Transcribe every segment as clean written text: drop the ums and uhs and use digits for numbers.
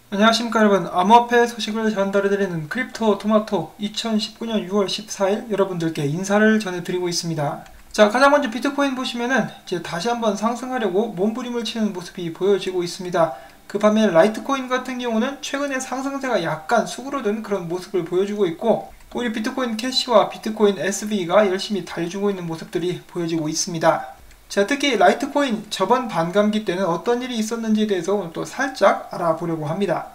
안녕하십니까 여러분, 암호화폐 소식을 전달해드리는 크립토 토마토 2019년 6월 14일 여러분들께 인사를 전해드리고 있습니다. 자, 가장 먼저 비트코인 보시면은 이제 다시 한번 상승하려고 몸부림을 치는 모습이 보여지고 있습니다. 그 반면에 라이트코인 같은 경우는 최근에 상승세가 약간 수그러든 그런 모습을 보여주고 있고, 오히려 비트코인 캐시와 비트코인 SV가 열심히 달려주고 있는 모습들이 보여지고 있습니다. 자, 특히 라이트코인 저번 반감기 때는 어떤 일이 있었는지에 대해서 오늘 또 살짝 알아보려고 합니다.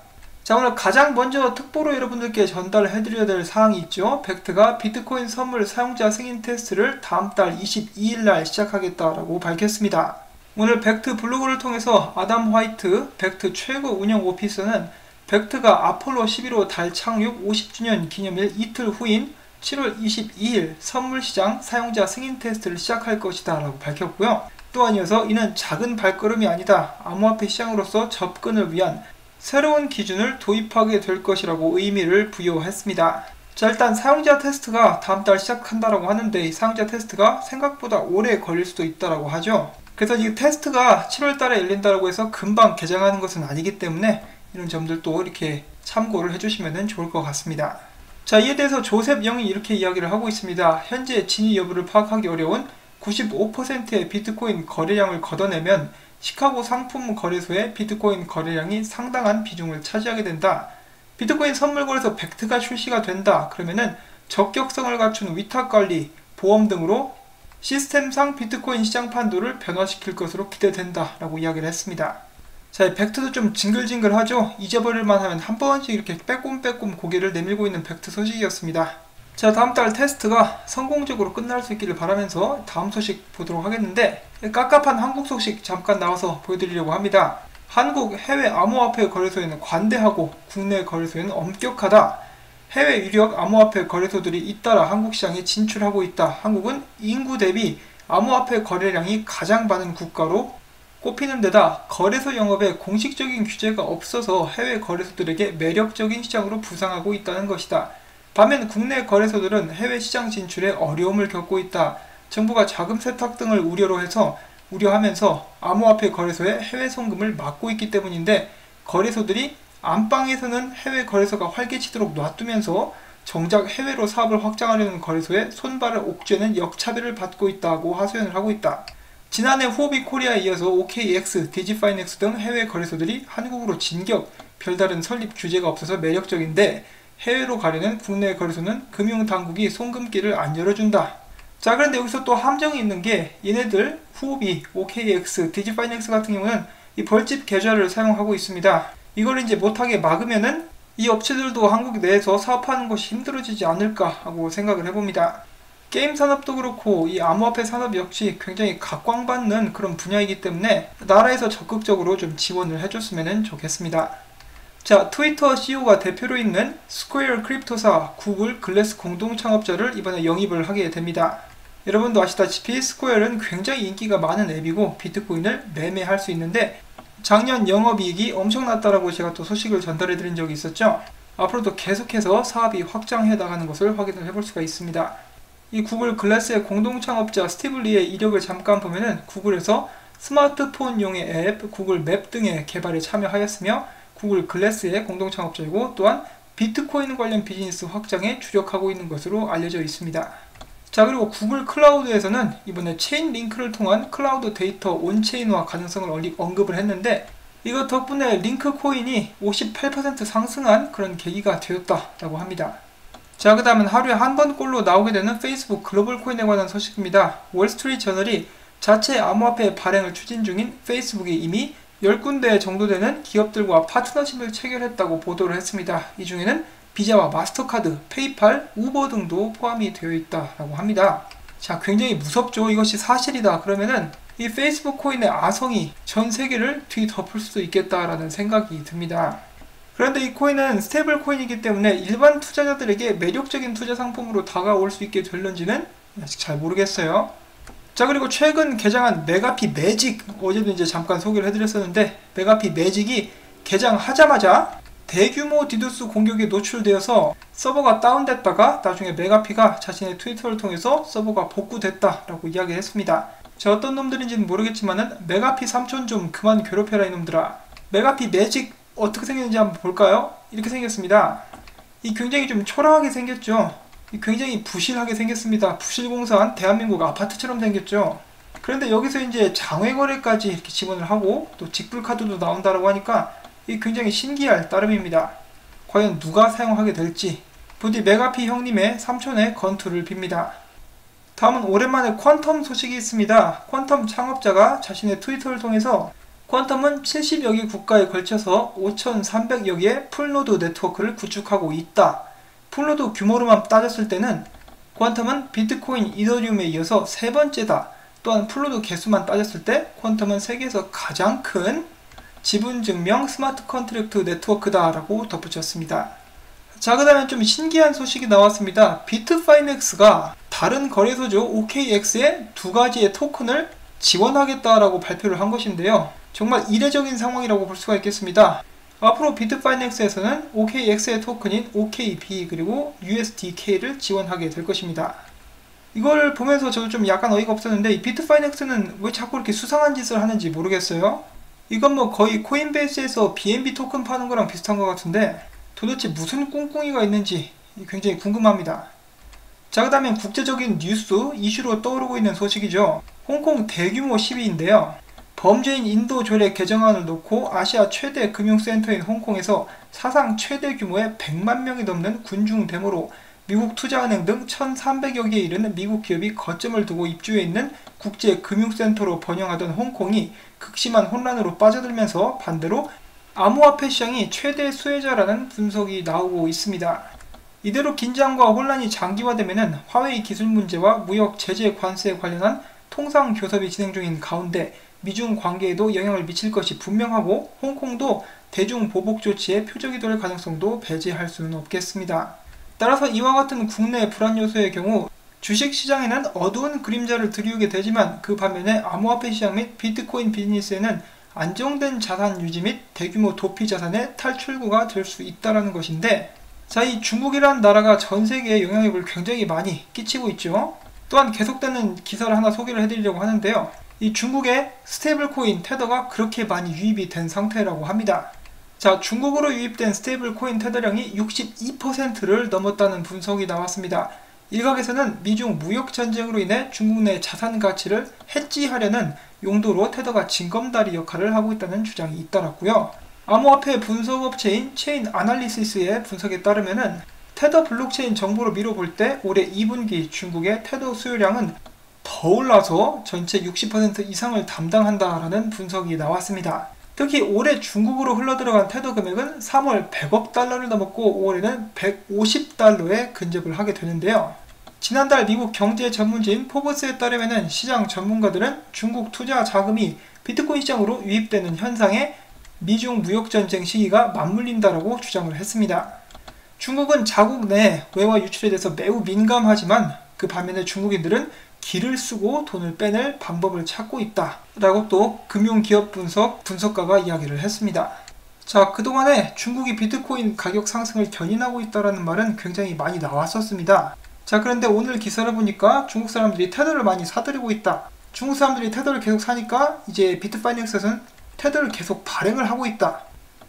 자, 오늘 가장 먼저 특보로 여러분들께 전달해드려야 될 사항이 있죠. 벡트가 비트코인 선물 사용자 승인 테스트를 다음 달 22일날 시작하겠다라고 밝혔습니다. 오늘 벡트 블로그를 통해서 아담 화이트 벡트 최고 운영 오피서는 벡트가 아폴로 11호 달 착륙 50주년 기념일 이틀 후인 7월 22일 선물시장 사용자 승인 테스트를 시작할 것이다 라고 밝혔고요. 또한 이어서 이는 작은 발걸음이 아니다. 암호화폐 시장으로서 접근을 위한 새로운 기준을 도입하게 될 것이라고 의미를 부여했습니다. 자, 일단 사용자 테스트가 다음 달 시작한다라고 하는데 이 사용자 테스트가 생각보다 오래 걸릴 수도 있다라고 하죠. 그래서 이 테스트가 7월 달에 열린다라고 해서 금방 개장하는 것은 아니기 때문에 이런 점들도 이렇게 참고를 해주시면 좋을 것 같습니다. 자, 이에 대해서 조셉 영이 이렇게 이야기를 하고 있습니다. 현재 진위 여부를 파악하기 어려운 95%의 비트코인 거래량을 걷어내면 시카고 상품 거래소의 비트코인 거래량이 상당한 비중을 차지하게 된다. 비트코인 선물 거래소 벡트가 출시가 된다. 그러면은 적격성을 갖춘 위탁관리, 보험 등으로 시스템상 비트코인 시장 판도를 변화시킬 것으로 기대된다 라고 이야기를 했습니다. 자, 벡트도 좀 징글징글하죠. 잊어버릴만 하면 한 번씩 이렇게 빼꼼빼꼼 고개를 내밀고 있는 벡트 소식이었습니다. 자, 다음 달 테스트가 성공적으로 끝날 수 있기를 바라면서 다음 소식 보도록 하겠는데, 깝깝한 한국 소식 잠깐 나와서 보여드리려고 합니다. 한국 해외 암호화폐 거래소에는 관대하고 국내 거래소에는 엄격하다. 해외 유력 암호화폐 거래소들이 잇따라 한국 시장에 진출하고 있다. 한국은 인구 대비 암호화폐 거래량이 가장 많은 국가로 꼽히는 데다 거래소 영업에 공식적인 규제가 없어서 해외 거래소들에게 매력적인 시장으로 부상하고 있다는 것이다. 반면 국내 거래소들은 해외 시장 진출에 어려움을 겪고 있다. 정부가 자금 세탁 등을 우려하면서 암호화폐 거래소의 해외 송금을 막고 있기 때문인데, 거래소들이 안방에서는 해외 거래소가 활개치도록 놔두면서 정작 해외로 사업을 확장하려는 거래소의 손발을 옥죄는 역차별을 받고 있다고 하소연을 하고 있다. 지난해 후오비 코리아에 이어서 OKX, 디지파이넥스 등 해외 거래소들이 한국으로 진격, 별다른 설립 규제가 없어서 매력적인데 해외로 가려는 국내 거래소는 금융당국이 송금길을 안 열어준다. 자, 그런데 여기서 또 함정이 있는 게, 얘네들 후오비, OKX, 디지파이넥스 같은 경우는 이 벌집 계좌를 사용하고 있습니다. 이걸 이제 못하게 막으면은 이 업체들도 한국 내에서 사업하는 것이 힘들어지지 않을까 하고 생각을 해봅니다. 게임 산업도 그렇고 이 암호화폐 산업 역시 굉장히 각광받는 그런 분야이기 때문에 나라에서 적극적으로 좀 지원을 해줬으면 좋겠습니다. 자, 트위터 CEO가 대표로 있는 스퀘어 크립토사 구글 글래스 공동 창업자를 이번에 영입을 하게 됩니다. 여러분도 아시다시피 스퀘어는 굉장히 인기가 많은 앱이고 비트코인을 매매할 수 있는데 작년 영업이익이 엄청났다라고 제가 또 소식을 전달해 드린 적이 있었죠. 앞으로도 계속해서 사업이 확장해 나가는 것을 확인을 해볼 수가 있습니다. 이 구글 글래스의 공동 창업자 스티브 리의 이력을 잠깐 보면은 구글에서 스마트폰용의 앱, 구글 맵 등의 개발에 참여하였으며 구글 글래스의 공동 창업자이고, 또한 비트코인 관련 비즈니스 확장에 주력하고 있는 것으로 알려져 있습니다. 자, 그리고 구글 클라우드에서는 이번에 체인 링크를 통한 클라우드 데이터 온체인화 가능성을 언급을 했는데, 이것 덕분에 링크 코인이 58% 상승한 그런 계기가 되었다라고 합니다. 자, 그 다음은 하루에 한 번꼴로 나오게 되는 페이스북 글로벌 코인에 관한 소식입니다. 월스트리트 저널이 자체 암호화폐 발행을 추진 중인 페이스북이 이미 10군데 정도 되는 기업들과 파트너십을 체결했다고 보도를 했습니다. 이 중에는 비자와 마스터카드, 페이팔, 우버 등도 포함이 되어 있다고 합니다. 자, 굉장히 무섭죠. 이것이 사실이다 그러면은 이 페이스북 코인의 아성이 전 세계를 뒤덮을 수도 있겠다라는 생각이 듭니다. 그런데 이 코인은 스테이블 코인이기 때문에 일반 투자자들에게 매력적인 투자 상품으로 다가올 수 있게 될는지는 아직 잘 모르겠어요. 자, 그리고 최근 개장한 메가피 매직, 어제도 이제 잠깐 소개를 해드렸었는데, 메가피 매직이 개장하자마자 대규모 디도스 공격에 노출되어서 서버가 다운됐다가 나중에 메가피가 자신의 트위터를 통해서 서버가 복구됐다라고 이야기를 했습니다. 자, 어떤 놈들인지는 모르겠지만은 메가피 삼촌 좀 그만 괴롭혀라 이놈들아. 메가피 매직 어떻게 생겼는지 한번 볼까요? 이렇게 생겼습니다. 이 굉장히 좀 초라하게 생겼죠. 이 굉장히 부실하게 생겼습니다. 부실공사한 대한민국 아파트처럼 생겼죠. 그런데 여기서 이제 장외거래까지 이렇게 지원을 하고 또 직불카드도 나온다라고 하니까 이 굉장히 신기할 따름입니다. 과연 누가 사용하게 될지 부디 메가피 형님의 삼촌의 건투를 빕니다. 다음은 오랜만에 퀀텀 소식이 있습니다. 퀀텀 창업자가 자신의 트위터를 통해서 퀀텀은 70여 개 국가에 걸쳐서 5,300여 개의 풀노드 네트워크를 구축하고 있다. 풀노드 규모로만 따졌을 때는 퀀텀은 비트코인, 이더리움에 이어서 세 번째다. 또한 풀노드 개수만 따졌을 때 퀀텀은 세계에서 가장 큰 지분증명 스마트 컨트랙트 네트워크다 라고 덧붙였습니다. 자, 그 다음에 좀 신기한 소식이 나왔습니다. 비트파이넥스가 다른 거래소죠 OKX의 두 가지의 토큰을 지원하겠다라고 발표를 한 것인데요. 정말 이례적인 상황이라고 볼 수가 있겠습니다. 앞으로 비트파이넥스에서는 OKX의 토큰인 OKB 그리고 USDK를 지원하게 될 것입니다. 이걸 보면서 저도 좀 약간 어이가 없었는데 이 비트파이넥스는 왜 자꾸 이렇게 수상한 짓을 하는지 모르겠어요. 이건 뭐 거의 코인베이스에서 BNB 토큰 파는 거랑 비슷한 것 같은데 도대체 무슨 꿍꿍이가 있는지 굉장히 궁금합니다. 자, 그 다음엔 국제적인 뉴스 이슈로 떠오르고 있는 소식이죠. 홍콩 대규모 시위인데요. 범죄인 인도 조례 개정안을 놓고 아시아 최대 금융센터인 홍콩에서 사상 최대 규모의 100만 명이 넘는 군중 데모로 미국 투자은행 등 1,300여 개에 이르는 미국 기업이 거점을 두고 입주해 있는 국제 금융센터로 번영하던 홍콩이 극심한 혼란으로 빠져들면서 반대로 암호화폐 시장이 최대 수혜자라는 분석이 나오고 있습니다. 이대로 긴장과 혼란이 장기화되면 화웨이 기술 문제와 무역 제재 관세에 관련한 통상 교섭이 진행 중인 가운데 미중 관계에도 영향을 미칠 것이 분명하고 홍콩도 대중 보복 조치의 표적이 될 가능성도 배제할 수는 없겠습니다. 따라서 이와 같은 국내 불안 요소의 경우 주식시장에는 어두운 그림자를 드리우게 되지만 그 반면에 암호화폐 시장 및 비트코인 비즈니스에는 안정된 자산 유지 및 대규모 도피 자산의 탈출구가 될 수 있다는 것인데, 자, 이 중국이라는 나라가 전 세계에 영향력을 굉장히 많이 끼치고 있죠. 또한 계속되는 기사를 하나 소개를 해드리려고 하는데요. 이 중국의 스테이블 코인 테더가 그렇게 많이 유입이 된 상태라고 합니다. 자, 중국으로 유입된 스테이블 코인 테더량이 62%를 넘었다는 분석이 나왔습니다. 일각에서는 미중 무역 전쟁으로 인해 중국 내 자산 가치를 해지하려는 용도로 테더가 징검다리 역할을 하고 있다는 주장이 잇따랐고요. 암호화폐 분석업체인 체인 아날리시스의 분석에 따르면은 테더 블록체인 정보로 미뤄볼 때 올해 2분기 중국의 테더 수요량은 더 올라서 전체 60% 이상을 담당한다라는 분석이 나왔습니다. 특히 올해 중국으로 흘러들어간 테더 금액은 3월 100억 달러를 넘었고 5월에는 150달러에 근접을 하게 되는데요. 지난달 미국 경제 전문지인 포브스에 따르면 시장 전문가들은 중국 투자 자금이 비트코인 시장으로 유입되는 현상에 미중 무역전쟁 시기가 맞물린다라고 주장을 했습니다. 중국은 자국 내 외화 유출에 대해서 매우 민감하지만 그 반면에 중국인들은 기를 쓰고 돈을 빼낼 방법을 찾고 있다 라고 또 금융기업 분석가가 이야기를 했습니다. 자, 그동안에 중국이 비트코인 가격 상승을 견인하고 있다는 말은 굉장히 많이 나왔었습니다. 자, 그런데 오늘 기사를 보니까 중국 사람들이 테더를 많이 사들이고 있다. 중국 사람들이 테더를 계속 사니까 이제 비트파이넥스에서는 테더를 계속 발행을 하고 있다.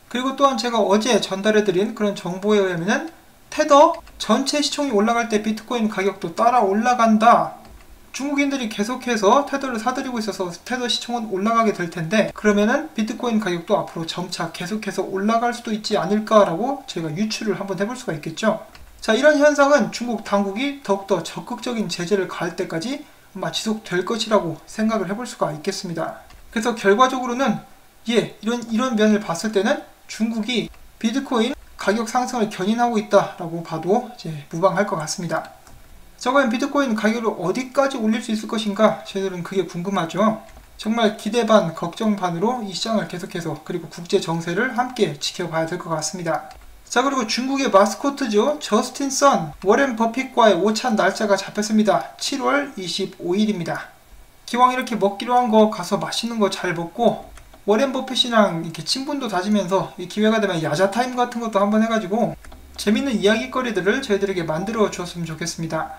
그리고 또한 제가 어제 전달해드린 그런 정보에 의하면 테더 전체 시총이 올라갈 때 비트코인 가격도 따라 올라간다. 중국인들이 계속해서 테더를 사들이고 있어서 테더 시총은 올라가게 될 텐데, 그러면은 비트코인 가격도 앞으로 점차 계속해서 올라갈 수도 있지 않을까라고 저희가 유추를 한번 해볼 수가 있겠죠. 자, 이런 현상은 중국 당국이 더욱더 적극적인 제재를 가할 때까지 아마 지속될 것이라고 생각을 해볼 수가 있겠습니다. 그래서 결과적으로는 이런 면을 봤을 때는 중국이 비트코인 가격 상승을 견인하고 있다라고 봐도 이제 무방할 것 같습니다. 자, 과연 비트코인 가격을 어디까지 올릴 수 있을 것인가? 저희들은 그게 궁금하죠. 정말 기대 반 걱정 반으로 이 시장을 계속해서 그리고 국제 정세를 함께 지켜봐야 될 것 같습니다. 자, 그리고 중국의 마스코트죠. 저스틴 선, 워렌 버핏과의 오찬 날짜가 잡혔습니다. 7월 25일입니다. 기왕 이렇게 먹기로 한 거 가서 맛있는 거 잘 먹고 워렌 버핏이랑 이렇게 친분도 다지면서 이 기회가 되면 야자 타임 같은 것도 한번 해가지고 재밌는 이야기거리들을 저희들에게 만들어 주었으면 좋겠습니다.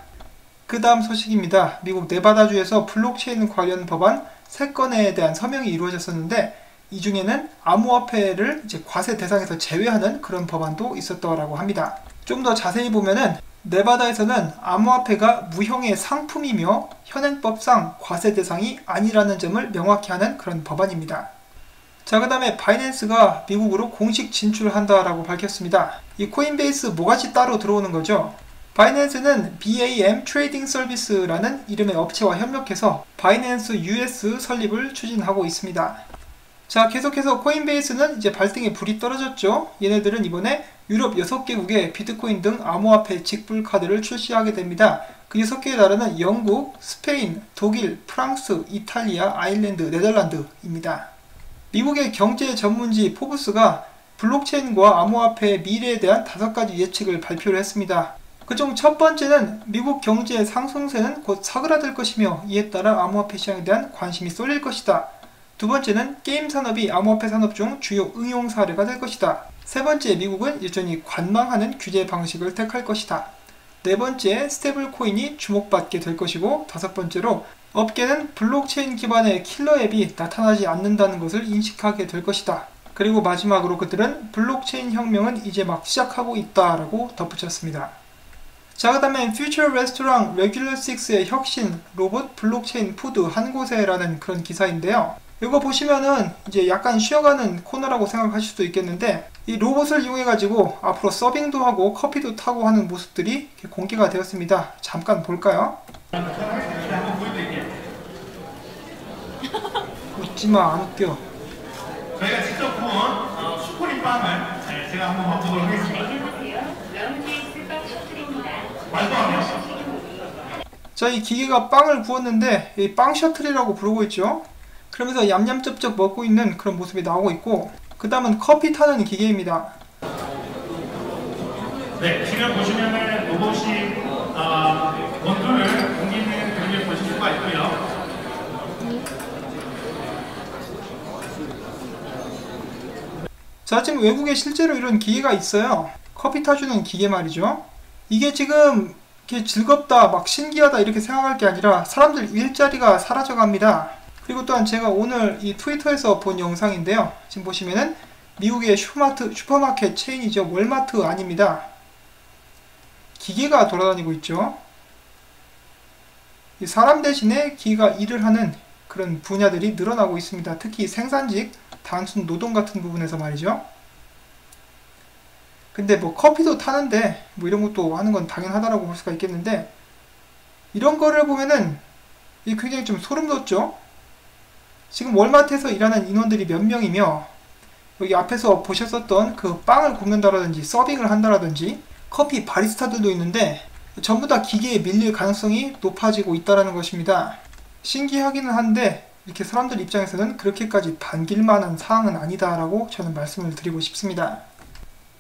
그 다음 소식입니다. 미국 네바다주에서 블록체인 관련 법안 3건에 대한 서명이 이루어졌었는데 이 중에는 암호화폐를 이제 과세 대상에서 제외하는 그런 법안도 있었다고 합니다. 좀 더 자세히 보면은 네바다에서는 암호화폐가 무형의 상품이며 현행법상 과세 대상이 아니라는 점을 명확히 하는 그런 법안입니다. 자, 그 다음에 바이낸스가 미국으로 공식 진출한다라고 밝혔습니다. 이 코인베이스 뭐같이 따로 들어오는 거죠? 바이낸스는 BAM 트레이딩 서비스라는 이름의 업체와 협력해서 바이낸스 US 설립을 추진하고 있습니다. 자, 계속해서 코인베이스는 이제 발등에 불이 떨어졌죠. 얘네들은 이번에 유럽 6개국에 비트코인 등 암호화폐 직불 카드를 출시하게 됩니다. 그 6개의 나라는 영국, 스페인, 독일, 프랑스, 이탈리아, 아일랜드, 네덜란드입니다. 미국의 경제 전문지 포브스가 블록체인과 암호화폐의 미래에 대한 5가지 예측을 발표를 했습니다. 그중 첫 번째는 미국 경제의 상승세는 곧 사그라들 것이며 이에 따라 암호화폐 시장에 대한 관심이 쏠릴 것이다. 두 번째는 게임 산업이 암호화폐 산업 중 주요 응용 사례가 될 것이다. 세 번째, 미국은 여전히 관망하는 규제 방식을 택할 것이다. 네 번째, 스테이블 코인이 주목받게 될 것이고, 다섯 번째로 업계는 블록체인 기반의 킬러 앱이 나타나지 않는다는 것을 인식하게 될 것이다. 그리고 마지막으로 그들은 블록체인 혁명은 이제 막 시작하고 있다라고 덧붙였습니다. 자, 그 다음에 퓨처 레스토랑 레귤러 6의 혁신 로봇 블록체인 푸드 한 곳에라는 그런 기사인데요. 이거 보시면은 이제 약간 쉬어가는 코너라고 생각하실 수도 있겠는데, 이 로봇을 이용해 가지고 앞으로 서빙도 하고 커피도 타고 하는 모습들이 이렇게 공개가 되었습니다. 잠깐 볼까요? 웃지마, 안 웃겨. 저희가 직접 구운 슈프림 빵을 제가 한번 맛보도록 하겠습니다. 말도 안 해요. 자, 이 기계가 빵을 구웠는데 이 빵 셔틀이라고 부르고 있죠. 그러면서 얌얌쩝쩝 먹고 있는 그런 모습이 나오고 있고, 그 다음은 커피 타는 기계입니다. 네, 지금 보시면은 로봇이 원두를 옮기는 그림을 보실 수가 있고요. 자, 지금 외국에 실제로 이런 기계가 있어요. 커피 타주는 기계 말이죠. 이게 지금 이렇게 즐겁다, 막 신기하다 이렇게 생각할 게 아니라 사람들 일자리가 사라져 갑니다. 그리고 또한 제가 오늘 이 트위터에서 본 영상인데요. 지금 보시면은 미국의 슈퍼마켓 체인이죠. 월마트 아닙니다. 기계가 돌아다니고 있죠. 이 사람 대신에 기계가 일을 하는 그런 분야들이 늘어나고 있습니다. 특히 생산직, 단순 노동 같은 부분에서 말이죠. 근데 뭐 커피도 타는데 뭐 이런 것도 하는 건 당연하다라고 볼 수가 있겠는데, 이런 거를 보면은 이 굉장히 좀 소름 돋죠. 지금 월마트에서 일하는 인원들이 몇 명이며, 여기 앞에서 보셨었던 그 빵을 굽는다라든지 서빙을 한다라든지 커피 바리스타들도 있는데 전부 다 기계에 밀릴 가능성이 높아지고 있다는 것입니다. 신기하기는 한데 이렇게 사람들 입장에서는 그렇게까지 반길만한 사항은 아니다라고 저는 말씀을 드리고 싶습니다.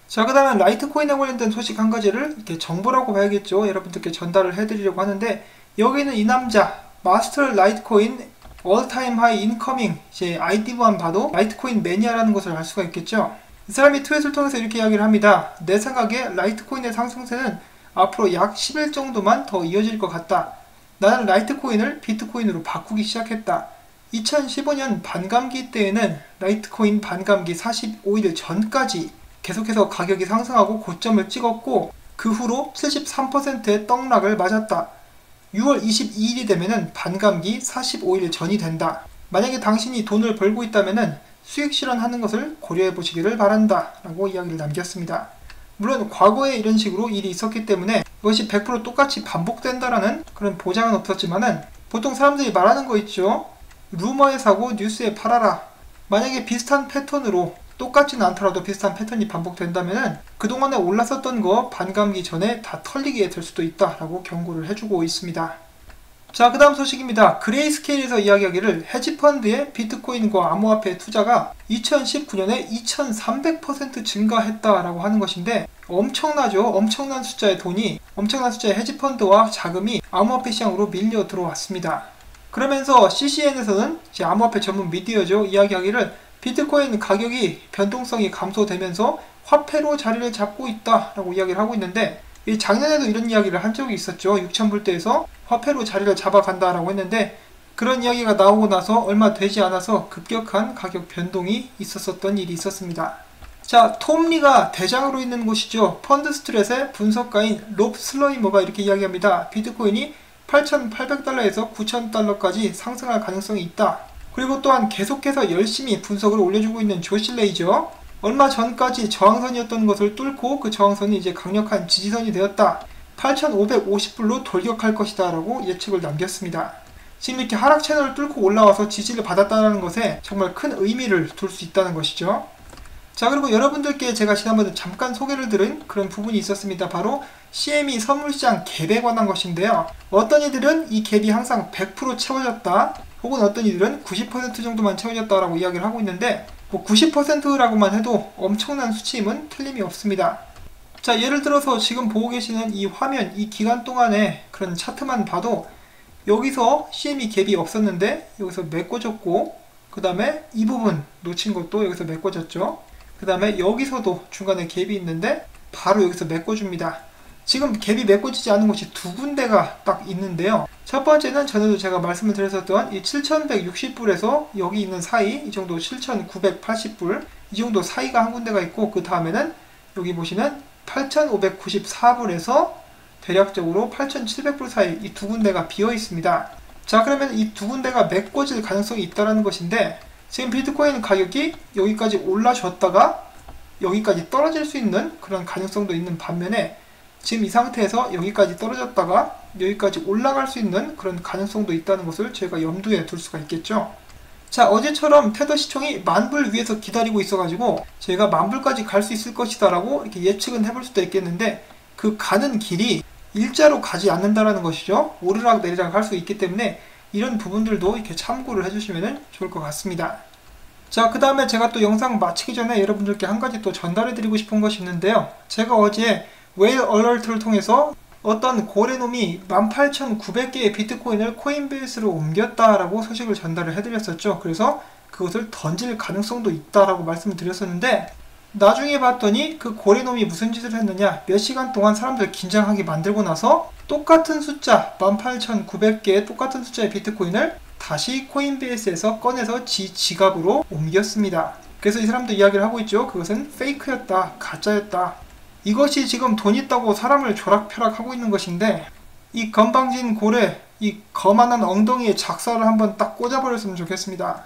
자, 그 다음에 라이트코인에 관련된 소식 한 가지를 이렇게 정보라고 봐야겠죠. 여러분들께 전달을 해드리려고 하는데, 여기는 이 남자 마스터 라이트코인 올타임 하이 인커밍, 이제 아이디만 봐도 라이트코인 매니아라는 것을 알 수가 있겠죠. 이 사람이 트윗을 통해서 이렇게 이야기를 합니다. 내 생각에 라이트코인의 상승세는 앞으로 약 10일 정도만 더 이어질 것 같다. 나는 라이트코인을 비트코인으로 바꾸기 시작했다. 2015년 반감기 때에는 라이트코인 반감기 45일 전까지 계속해서 가격이 상승하고 고점을 찍었고, 그 후로 73%의 떡락을 맞았다. 6월 22일이 되면은 반감기 45일 전이 된다. 만약에 당신이 돈을 벌고 있다면은 수익 실현하는 것을 고려해 보시기를 바란다 라고 이야기를 남겼습니다. 물론 과거에 이런 식으로 일이 있었기 때문에 이것이 100% 똑같이 반복된다라는 그런 보장은 없었지만은, 보통 사람들이 말하는 거 있죠. 루머에 사고 뉴스에 팔아라. 만약에 비슷한 패턴으로, 똑같지는 않더라도 비슷한 패턴이 반복된다면은 그동안에 올랐었던 거 반감기 전에 다 털리게 될 수도 있다라고 경고를 해주고 있습니다. 자, 그 다음 소식입니다. 그레이스케일에서 이야기하기를 헤지펀드의 비트코인과 암호화폐 투자가 2019년에 2300% 증가했다라고 하는 것인데, 엄청나죠. 엄청난 숫자의 돈이, 엄청난 숫자의 헤지펀드와 자금이 암호화폐 시장으로 밀려 들어왔습니다. 그러면서 CCN에서는 암호화폐 전문 미디어죠. 이야기하기를 비트코인 가격이 변동성이 감소되면서 화폐로 자리를 잡고 있다라고 이야기를 하고 있는데, 작년에도 이런 이야기를 한 적이 있었죠. 6,000불대에서 화폐로 자리를 잡아간다라고 했는데, 그런 이야기가 나오고 나서 얼마 되지 않아서 급격한 가격 변동이 있었던 일이 있었습니다. 자, 톰리가 대장으로 있는 곳이죠. 펀드스트렛의 분석가인 롭 슬러이머가 이렇게 이야기합니다. 비트코인이 8,800달러에서 9,000달러까지 상승할 가능성이 있다. 그리고 또한 계속해서 열심히 분석을 올려주고 있는 조실레이죠. 얼마 전까지 저항선이었던 것을 뚫고 그 저항선이 이제 강력한 지지선이 되었다. 8,550불로 돌격할 것이다 라고 예측을 남겼습니다. 지금 이렇게 하락 채널을 뚫고 올라와서 지지를 받았다는 것에 정말 큰 의미를 둘 수 있다는 것이죠. 자, 그리고 여러분들께 제가 지난번에 잠깐 소개를 드린 그런 부분이 있었습니다. 바로 CME 선물시장 갭에 관한 것인데요. 어떤 이들은 이 갭이 항상 100% 채워졌다, 혹은 어떤 이들은 90% 정도만 채워졌다라고 이야기를 하고 있는데, 90%라고만 해도 엄청난 수치임은 틀림이 없습니다. 자, 예를 들어서 지금 보고 계시는 이 화면, 이 기간 동안의 그런 차트만 봐도 여기서 CME 갭이 없었는데 여기서 메꿔졌고, 그 다음에 이 부분 놓친 것도 여기서 메꿔졌죠. 그 다음에 여기서도 중간에 갭이 있는데 바로 여기서 메꿔줍니다. 지금 갭이 메꿔지지 않은 곳이 두 군데가 딱 있는데요. 첫 번째는 전에도 제가 말씀을 드렸었던 이 7,160불에서 여기 있는 사이, 이 정도 7,980불 이 정도 사이가 한 군데가 있고, 그 다음에는 여기 보시는 8,594불에서 대략적으로 8,700불 사이, 이 두 군데가 비어 있습니다. 자, 그러면 이 두 군데가 메꿔질 가능성이 있다는 것인데, 지금 비트코인 가격이 여기까지 올라줬다가 여기까지 떨어질 수 있는 그런 가능성도 있는 반면에, 지금 이 상태에서 여기까지 떨어졌다가 여기까지 올라갈 수 있는 그런 가능성도 있다는 것을 저희가 염두에 둘 수가 있겠죠. 자, 어제처럼 테더 시총이 10,000불 위에서 기다리고 있어가지고 저희가 10,000불까지 갈 수 있을 것이다 라고 이렇게 예측은 해볼 수도 있겠는데, 그 가는 길이 일자로 가지 않는다라는 것이죠. 오르락 내리락 할 수 있기 때문에 이런 부분들도 이렇게 참고를 해주시면 좋을 것 같습니다. 자, 그 다음에 제가 또 영상 마치기 전에 여러분들께 한 가지 또 전달해 드리고 싶은 것이 있는데요. 제가 어제 웨일 얼러트를 통해서 어떤 고래놈이 18,900개의 비트코인을 코인베이스로 옮겼다라고 소식을 전달을 해드렸었죠. 그래서 그것을 던질 가능성도 있다라고 말씀을 드렸었는데, 나중에 봤더니 그 고래놈이 무슨 짓을 했느냐, 몇 시간 동안 사람들 긴장하게 만들고 나서 똑같은 숫자 18,900개의 똑같은 숫자의 비트코인을 다시 코인베이스에서 꺼내서 지갑으로 옮겼습니다. 그래서 이 사람도 이야기를 하고 있죠. 그것은 페이크였다, 가짜였다. 이것이 지금 돈 있다고 사람을 조락펴락하고 있는 것인데, 이 건방진 고래, 이 거만한 엉덩이에 작사를 한번 딱 꽂아버렸으면 좋겠습니다.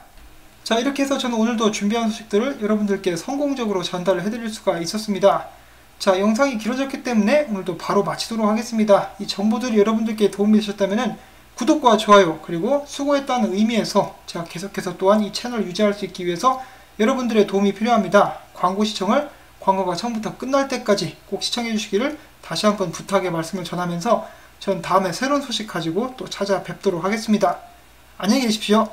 자, 이렇게 해서 저는 오늘도 준비한 소식들을 여러분들께 성공적으로 전달을 해드릴 수가 있었습니다. 자, 영상이 길어졌기 때문에 오늘도 바로 마치도록 하겠습니다. 이 정보들이 여러분들께 도움이 되셨다면 구독과 좋아요, 그리고 수고했다는 의미에서 제가 계속해서 또한 이 채널 유지할 수 있기 위해서 여러분들의 도움이 필요합니다. 광고 시청을 광고가 처음부터 끝날 때까지 꼭 시청해 주시기를 다시 한번 부탁의 말씀을 전하면서 전 다음에 새로운 소식 가지고 또 찾아뵙도록 하겠습니다. 안녕히 계십시오.